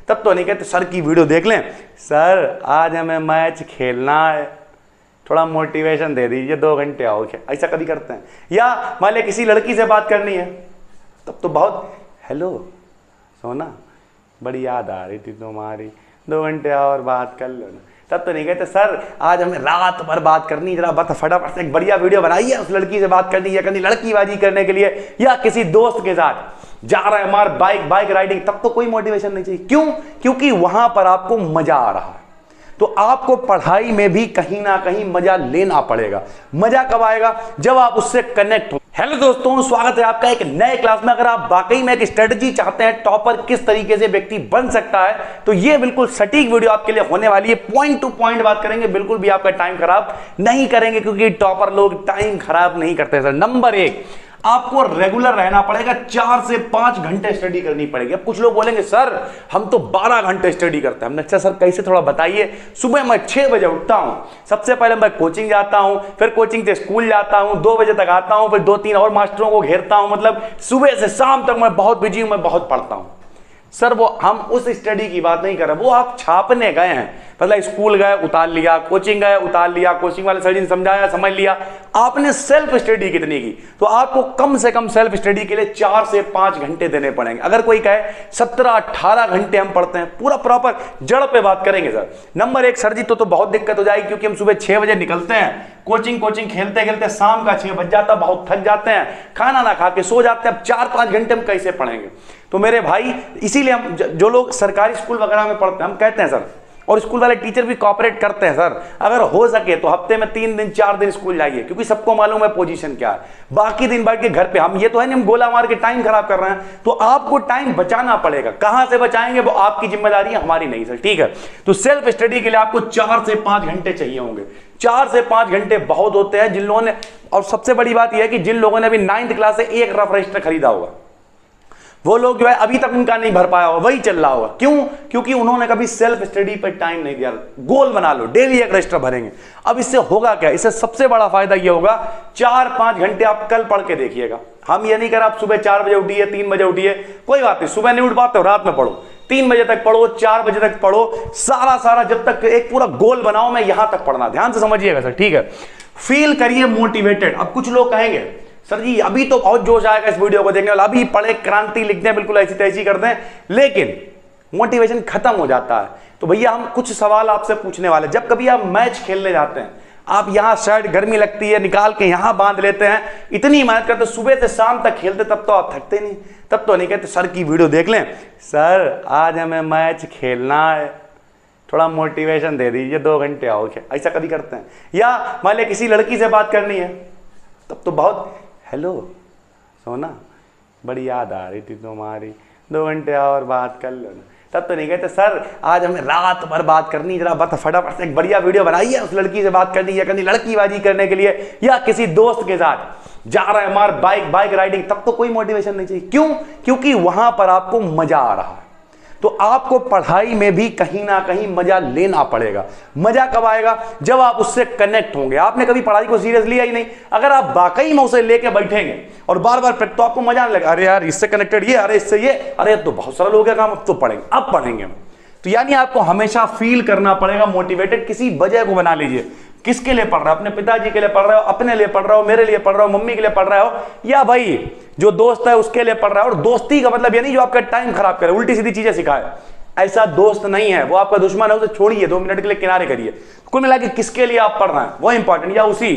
तब तो नहीं कहते सर की वीडियो देख लें, सर आज हमें मैच खेलना है, थोड़ा मोटिवेशन दे दीजिए, 2 घंटे आओ क्या, ऐसा कभी करते हैं। या मान लिया किसी लड़की से बात करनी है, तब तो बहुत हेलो सोना बड़ी याद आ रही थी तुम्हारी, 2 घंटे आओ और बात कर लो ना। तब तो नहीं कहते सर आज हमें रात भर बात करनी, जरा बस फटाफट से एक बढ़िया वीडियो बनाइए, उस लड़की से बात करनी है, कहीं लड़कीबाजी करने के लिए, या किसी दोस्त के साथ जा रहे हैं हमारे बाइक राइडिंग, तब तो कोई मोटिवेशन नहीं चाहिए। क्यों? क्योंकि वहां पर आपको मजा आ रहा है। तो आपको पढ़ाई में भी कहीं ना कहीं मजा लेना पड़ेगा। मजा कब आएगा? जब आप उससे कनेक्ट हो। हेलो दोस्तों, स्वागत है आपका एक नए क्लास में। अगर आप वाकई में एक स्ट्रेटजी चाहते हैं, टॉपर किस तरीके से व्यक्ति बन सकता है, तो ये बिल्कुल सटीक वीडियो आपके लिए होने वाली है। पॉइंट टू पॉइंट बात करेंगे, बिल्कुल भी आपका टाइम खराब नहीं करेंगे, क्योंकि टॉपर लोग टाइम खराब नहीं करते सर। नंबर 1, आपको रेगुलर रहना पड़ेगा, 4 से 5 घंटे स्टडी करनी पड़ेगी। अब कुछ लोग बोलेंगे सर हम तो 12 घंटे स्टडी करते हैं। हमने अच्छा सर कैसे, थोड़ा बताइए। सुबह मैं 6 बजे उठता हूं, सबसे पहले मैं कोचिंग जाता हूं, फिर कोचिंग से स्कूल जाता हूं, 2 बजे तक आता हूं, फिर 2-3 और मास्टरों को घेरता हूं। मतलब सुबह से शाम तक मैं बहुत बिजी हूं, मैं बहुत पढ़ता हूं। सर वो हम उस स्टडी की बात नहीं कर रहे, वो आप छापने गए हैं। मतलब स्कूल गए उतार लिया, कोचिंग गए उतार लिया, कोचिंग वाले सर जी ने समझाया समझ लिया। आपने सेल्फ स्टडी कितनी की? तो आपको कम से कम सेल्फ स्टडी के लिए 4 से 5 घंटे देने पड़ेंगे। अगर कोई कहे 17-18 घंटे हम पढ़ते हैं, पूरा प्रॉपर जड़ पे बात करेंगे सर। नंबर 1 सर जी तो बहुत दिक्कत हो जाएगी, क्योंकि हम सुबह 6 बजे निकलते हैं, कोचिंग खेलते खेलते शाम का 6 बज जाता, बहुत थक जाते हैं, खाना ना खा के सो जाते हैं। अब 4-5 घंटे हम कैसे पढ़ेंगे? तो मेरे भाई इसीलिए हम जो लोग सरकारी स्कूल वगैरह में पढ़ते हैं, हम कहते हैं सर, और स्कूल वाले टीचर भी कोऑपरेट करते हैं सर, अगर हो सके तो हफ्ते में 3 दिन 4 दिन स्कूल जाइए, क्योंकि सबको मालूम है पोजीशन क्या है। बाकी दिन बैठ के घर पे हम ये तो है नहीं हम गोला मार के टाइम खराब कर रहे हैं। तो आपको टाइम बचाना पड़ेगा। कहां से बचाएंगे वो आपकी जिम्मेदारी है, हमारी नहीं सर, ठीक है। तो सेल्फ स्टडी के लिए आपको 4 से 5 घंटे चाहिए होंगे। 4 से 5 घंटे बहुत होते हैं जिन लोगों ने, और सबसे बड़ी बात यह है कि जिन लोगों ने अभी 9th क्लास से एक रफ रजिस्टर खरीदा होगा, वो लोग जो है अभी तक उनका नहीं भर पाया होगा, वही चल रहा होगा। क्यों? क्योंकि उन्होंने कभी सेल्फ स्टडी पर टाइम नहीं दिया। गोल बना लो, डेली एक रजिस्टर भरेंगे। अब इससे होगा क्या? इससे सबसे बड़ा फायदा ये होगा, 4-5 घंटे आप कल पढ़ के देखिएगा। हम ये नहीं कर आप सुबह 4 बजे उठिए, 3 बजे उठिए, कोई बात नहीं, सुबह नहीं उठ पाते हो रात में पढ़ो, 3 बजे तक पढ़ो, 4 बजे तक पढ़ो, सारा जब तक एक पूरा गोल बनाओ, मैं यहां तक पढ़ना। ध्यान से समझिएगा सर, ठीक है। फील करिए मोटिवेटेड। अब कुछ लोग कहेंगे सर जी अभी तो बहुत जोश आएगा इस वीडियो को देखने वाला, अभी पढ़े, क्रांति लिखते हैं, बिल्कुल ऐसी तैसी करते हैं, लेकिन मोटिवेशन खत्म हो जाता है। तो भैया हम कुछ सवाल आपसे पूछने वाले। जब कभी आप मैच खेलने जाते हैं, आप यहां शर्ट गर्मी लगती है निकाल के यहां बांध लेते हैं, इतनी मेहनत करते, सुबह से शाम तक खेलते, तब तो आप थकते नहीं। तब तो नहीं कहते सर की वीडियो देख लें, सर आज हमें मैच खेलना है, थोड़ा मोटिवेशन दे दीजिए, 2 घंटे आओ क्या, ऐसा कभी करते हैं। या मान लिया किसी लड़की से बात करनी है, तब तो बहुत हेलो सोना बड़ी याद आ रही थी तुम्हारी, 2 घंटे आओ और बात कर लो ना। तब तो नहीं कहते सर आज हमें रात भर बात करनी, जरा बस फटाफट से एक बढ़िया वीडियो बनाइए, उस लड़की से बात करनी है, कहीं लड़कीबाजी करने के लिए, या किसी दोस्त के साथ जा रहे हैं हमारे बाइक राइडिंग, तब तो कोई मोटिवेशन नहीं चाहिए। क्यों? क्योंकि वहां पर आपको मजा आ रहा है। तो आपको पढ़ाई में भी कहीं ना कहीं मजा लेना पड़ेगा। मजा कब आएगा? जब आप उससे कनेक्ट होंगे। आपने कभी पढ़ाई को सीरियस लिया ही नहीं, अगर आप वाकई में उसे लेके बैठेंगे और बार बार तो आपको मजा आने लगा, अरे यार इससे कनेक्टेड ये, अरे इससे ये, अरे तो बहुत सारा लोग काम, अब तो पढ़ेंगे, अब पढ़ेंगे हम। तो यानी आपको हमेशा फील करना पड़ेगा मोटिवेटेड। किसी वजह को बना लीजिए, किसके लिए पढ़ रहे हो? अपने पिताजी के लिए पढ़ रहे हो, अपने लिए पढ़ रहे हो, मेरे लिए पढ़ रहे हो, मम्मी के लिए पढ़ रहे हो, या भाई जो दोस्त है उसके लिए पढ़ रहे हो। और दोस्ती का मतलब ये नहीं जो आपका टाइम खराब करे, उल्टी सीधी चीजें सिखाए, ऐसा दोस्त नहीं है। वो आपका दुश्मन है, उसे छोड़िए, 2 मिनट के लिए किनारे करिए। कुल मिला के किसके लिए आप पढ़ रहे हैं वो इंपॉर्टेंट, या उसी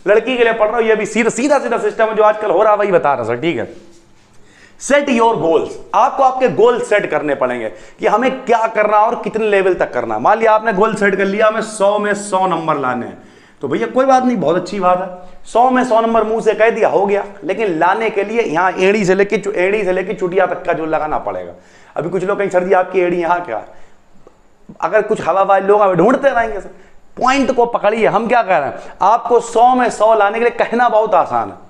लड़की के लिए पढ़ रहे हो, ये भी सीधा सिस्टम है जो आजकल हो रहा है, वही बता रहा सर, ठीक है। Set your goals. आपको आपके गोल सेट करने पड़ेंगे कि हमें क्या करना और कितने लेवल तक करना। मान लिया आपने गोल सेट कर लिया, हमें 100 में 100 नंबर लाने हैं, तो भैया कोई बात नहीं, बहुत अच्छी बात है, 100 में 100 नंबर मुंह से कह दिया, हो गया। लेकिन लाने के लिए यहाँ एड़ी से लेके चुटिया तक का जो लगाना पड़ेगा। अभी कुछ लोग कहें सर जी आपकी एड़ी यहाँ क्या, अगर कुछ हवाबाज लोग ढूंढते रहेंगे सर, पॉइंट को पकड़िए। हम क्या कह रहे हैं, आपको 100 में 100 लाने के लिए कहना बहुत आसान है,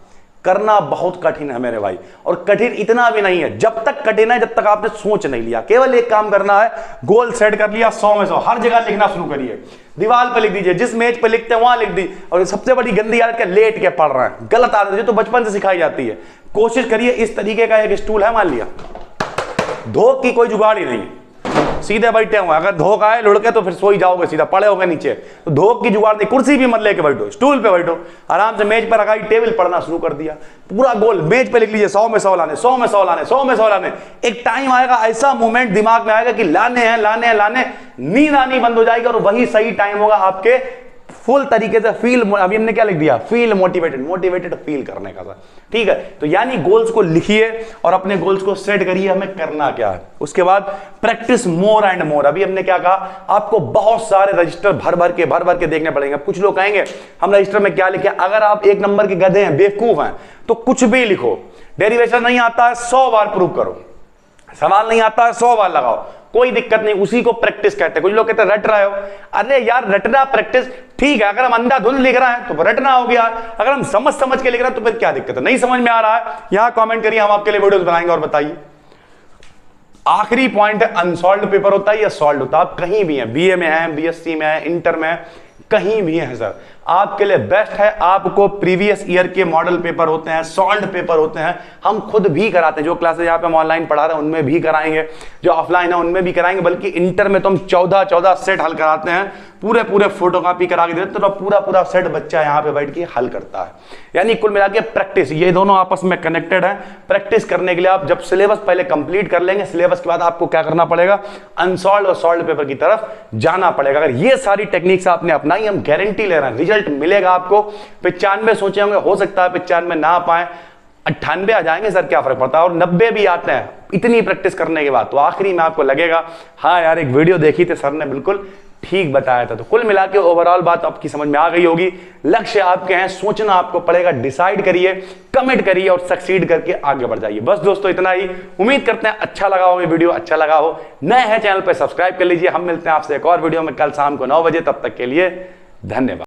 करना बहुत कठिन है मेरे भाई। और कठिन इतना भी नहीं है, जब तक कठिन है जब तक आपने सोच नहीं लिया। केवल एक काम करना है, गोल सेट कर लिया, 100 में 100 हर जगह लिखना शुरू करिए। दीवार पे लिख दीजिए, जिस मेज पे लिखते हैं वहां लिख दी। और सबसे बड़ी गंदी आदत क्या, लेट के पढ़ रहे हैं, गलत आदत है, तो बचपन से सिखाई जाती है। कोशिश करिए, इस तरीके का एक स्टूल है मान लिया, धोख की कोई जुगाड़ ही नहीं, सीधे बैठे हुए, अगर धोख आए लुढ़के तो फिर सो ही जाओगे, सीधा पड़े होगे नीचे, तो धोख की जुगाड़ नहीं, कुर्सी भी मत लेके बैठो, स्टूल पे बैठो आराम से, मेज पर रखाई टेबल, पढ़ना शुरू कर दिया, पूरा गोल मेज पे लिख लीजिए 100 में 100 लाने, 100 में 100 लाने, 100 में 100 लाने। एक टाइम आएगा, ऐसा मोमेंट दिमाग में आएगा कि लाने हैं लाने हैं लाने, नींद आनी बंद हो जाएगी और वही सही टाइम होगा आपके फुल तरीके से फील, अभी हमने क्या लिख दिया, फील मोटिवेटेड, मोटिवेटेड फील करने का था, ठीक है। तो यानी गोल्स को लिखिए और अपने गोल्स को सेट करिए, हमें करना क्या है। उसके बाद प्रैक्टिस मोर एंड मोर। अभी हमने क्या कहा, आपको बहुत सारे रजिस्टर भर भर के देखने पड़ेंगे। कुछ लोग कहेंगे हम रजिस्टर में क्या लिखे, अगर आप 1 नंबर के गधे हैं, बेवकूफ हैं, तो कुछ भी लिखो। डेरिवेशन नहीं आता है 100 बार प्रूव करो, सवाल नहीं आता है 100 बार लगाओ, कोई दिक्कत नहीं, उसी को प्रैक्टिस कहते हैं। कुछ लोग कहते हैं रट रहे हो, अरे यार रटना प्रैक्टिस ठीक है, अगर हम अंधाधुंध लिख रहे हैं तो रटना हो गया, अगर हम समझ के लिख रहे हैं तो फिर क्या दिक्कत है। नहीं समझ में आ रहा है, यहां कमेंट करिए, हम आपके लिए वीडियोस बनाएंगे और बताइए। आखिरी पॉइंट है, अनसॉल्व्ड पेपर होता है या सॉल्व होता है। आप कहीं भी हैं, बीए में है, बीएससी में है, इंटर में है, कहीं भी है सर, आपके लिए बेस्ट है। आपको प्रीवियस ईयर के मॉडल पेपर होते हैं, सॉल्व्ड पेपर होते हैं, हम खुद भी कराते हैं। जो क्लासेस यहाँ पे हम ऑनलाइन पढ़ा रहे हैं उनमें भी कराएंगे, जो ऑफलाइन है उनमें भी कराएंगे, बल्कि इंटर में तो हम 14 सेट हल कराते हैं, पूरे फोटोकॉपी करा के देते, तो पूरा सेट बच्चा यहाँ पे बैठ के हल करता है। यानी कुल मिला के प्रैक्टिस, ये दोनों आपस में कनेक्टेड है। प्रैक्टिस करने के लिए आप जब सिलेबस पहले कंप्लीट कर लेंगे, सिलेबस के बाद आपको क्या करना पड़ेगा, अनसॉल्व्ड और सॉल्व्ड पेपर की तरफ जाना पड़ेगा। अगर ये सारी टेक्निक्स आपने अपनाई, हम गारंटी ले रहे हैं रिजल्ट मिलेगा आपको। 95 सोचे होंगे, हो सकता है 95 ना पाए, 98 आ जाएंगे सर, क्या फर्क पड़ता है, और 90 भी आते हैं इतनी प्रैक्टिस करने के बाद। तो आखिरी में आपको लगेगा हाँ यार एक वीडियो देखी थी, सर ने बिल्कुल ठीक बताया था। तो कुल मिला के ओवरऑल बात आपकी समझ में आ गई होगी। लक्ष्य आपके हैं, सोचना आपको पड़ेगा, डिसाइड करिए, कमिट करिए और सक्सीड करके आगे बढ़ जाइए। बस दोस्तों इतना ही, उम्मीद करते हैं अच्छा लगा हो, वीडियो अच्छा लगा हो। नए हैं चैनल पर सब्सक्राइब कर लीजिए। हम मिलते हैं आपसे एक और वीडियो में कल शाम को 9 बजे, तब तक के लिए धन्यवाद।